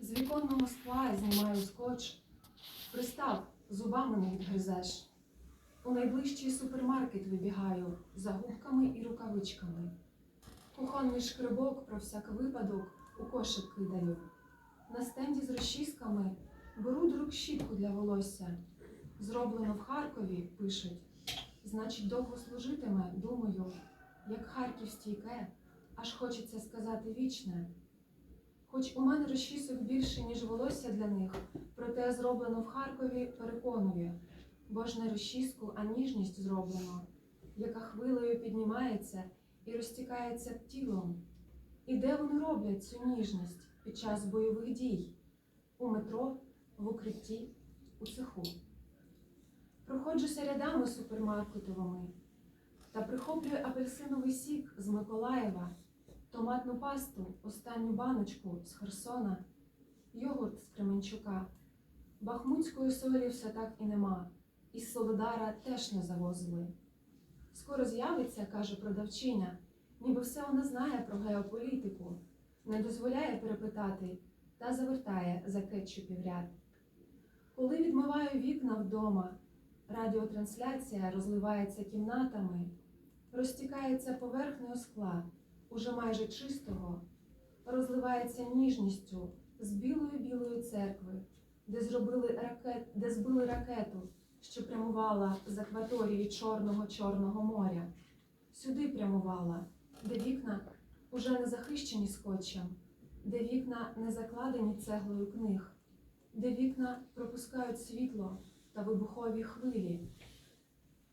З віконного скла знімаю скотч, пристав, зубами не відгризеш. У найближчий супермаркет вибігаю за губками і рукавичками. Кухонний шкребок про всяк випадок у кошик кидаю. На стенді з розчісками беру до рук щітку для волосся. Зроблено в Харкові, пишуть. Значить, довго служитиме, думаю, як Харків стійке, аж хочеться сказати вічне. Хоч у мене розчісок більше, ніж волосся для них, проте зроблено в Харкові переконує, бо ж не розчіску, а ніжність зроблено, яка хвилею піднімається і розтікається тілом. І де вони роблять цю ніжність під час бойових дій? У метро, в укритті, у цеху. Проходжуся рядами супермаркетовими та прихоплюю апельсиновий сік з Миколаєва, томатну пасту, останню баночку з Херсона, йогурт з Кременчука. Бахмутської солі все так і нема, із Солодара теж не завозили. Скоро з'явиться, каже продавчиня, ніби все вона знає про геополітику, не дозволяє перепитати та завертає за кетчупів ряд. Коли відмиваю вікна вдома, радіотрансляція розливається кімнатами, розтікається поверхнею скла, уже майже чистого, розливається ніжністю з білої-білої церкви, де збили ракету, що прямувала з акваторії Чорного моря. Сюди прямувала, де вікна уже не захищені скотчем, де вікна не закладені цеглою книг, де вікна пропускають світло та вибухові хвилі.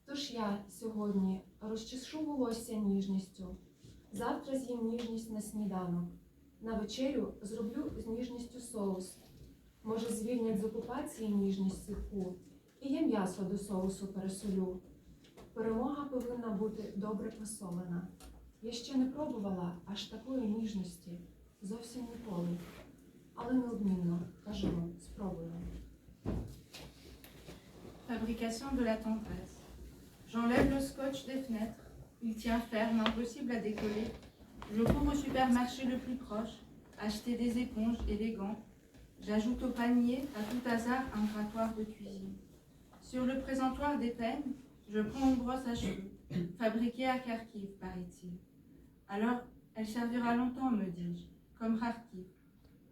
Тож я сьогодні розчешу волосся ніжністю, завтра з'їм ніжність на сніданок, на вечерю зроблю з ніжністю соус. Може, звільнять з окупації ніжність ситку, і я м'ясо до соусу пересолю. Перемога повинна бути добре посолена. Я ще не пробувала аж такої ніжності, зовсім ніколи. Але неодмінно, кажу, спробую. Fabrication de la tendresse. J'enlève le scotch des fenêtres. Il tient ferme, impossible à décoller. Je cours au supermarché le plus proche, acheter des éponges et des gants. J'ajoute au panier, à tout hasard, un grattoir de cuisine. Sur le présentoir des peignes, je prends une brosse à cheveux, fabriquée à Kharkiv, paraît-il. Alors, elle servira longtemps, me dis-je, comme Kharkiv.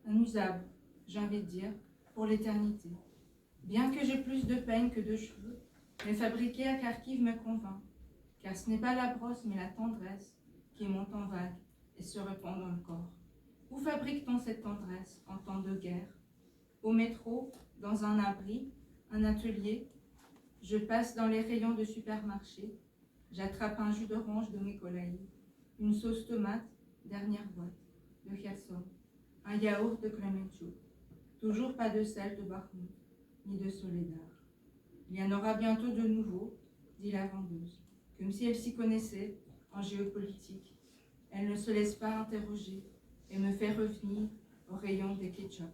Un usable, j'ai envie de dire, pour l'éternité. Bien que j'ai plus de peignes que de cheveux, mais fabriquée à Kharkiv me convainc, car ce n'est pas la brosse mais la tendresse qui monte en vague et se répand dans le corps. Où fabrique-t-on cette tendresse en temps de guerre? Au métro, dans un abri, un atelier. Je passe dans les rayons de supermarché, j'attrape un jus d'orange de Mykolaï, une sauce tomate, dernière boîte, de Kherson, un yaourt de Kremenchuk. Toujours pas de sel de Bakhmut, ni de Soledar. Il y en aura bientôt de nouveaux, dit la vendeuse, comme si elle s'y connaissait en géopolitique. Elle ne se laisse pas interroger et me fait revenir au rayon des ketchup.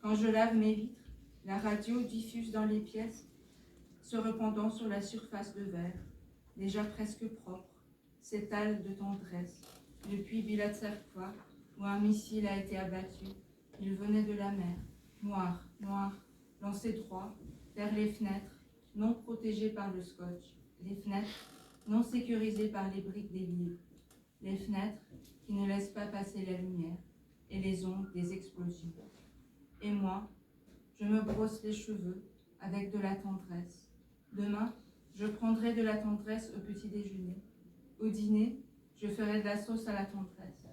Quand je lave mes vitres, la radio diffuse dans les pièces, se répandant sur la surface de verre, déjà presque propre, s'étale de tendresse. Depuis Bilatserkva, où un missile a été abattu, il venait de la mer, noir, lancé droit, vers les fenêtres, non protégées par le scotch, les fenêtres non sécurisées par les briques des livres, les fenêtres qui ne laissent pas passer la lumière et les ondes des explosions. Et moi, je me brosse les cheveux avec de la tendresse. Demain, je prendrai de la tendresse au petit déjeuner. Au dîner, je ferai de la sauce à la tendresse.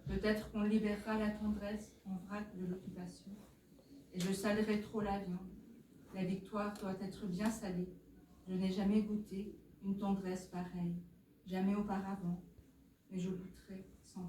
Peut-être qu'on libérera la tendresse en vrac de l'occupation. Et je salerai trop la viande. La victoire doit être bien salée. Je n'ai jamais goûté une tendresse pareille, jamais auparavant, mais je goûterai sans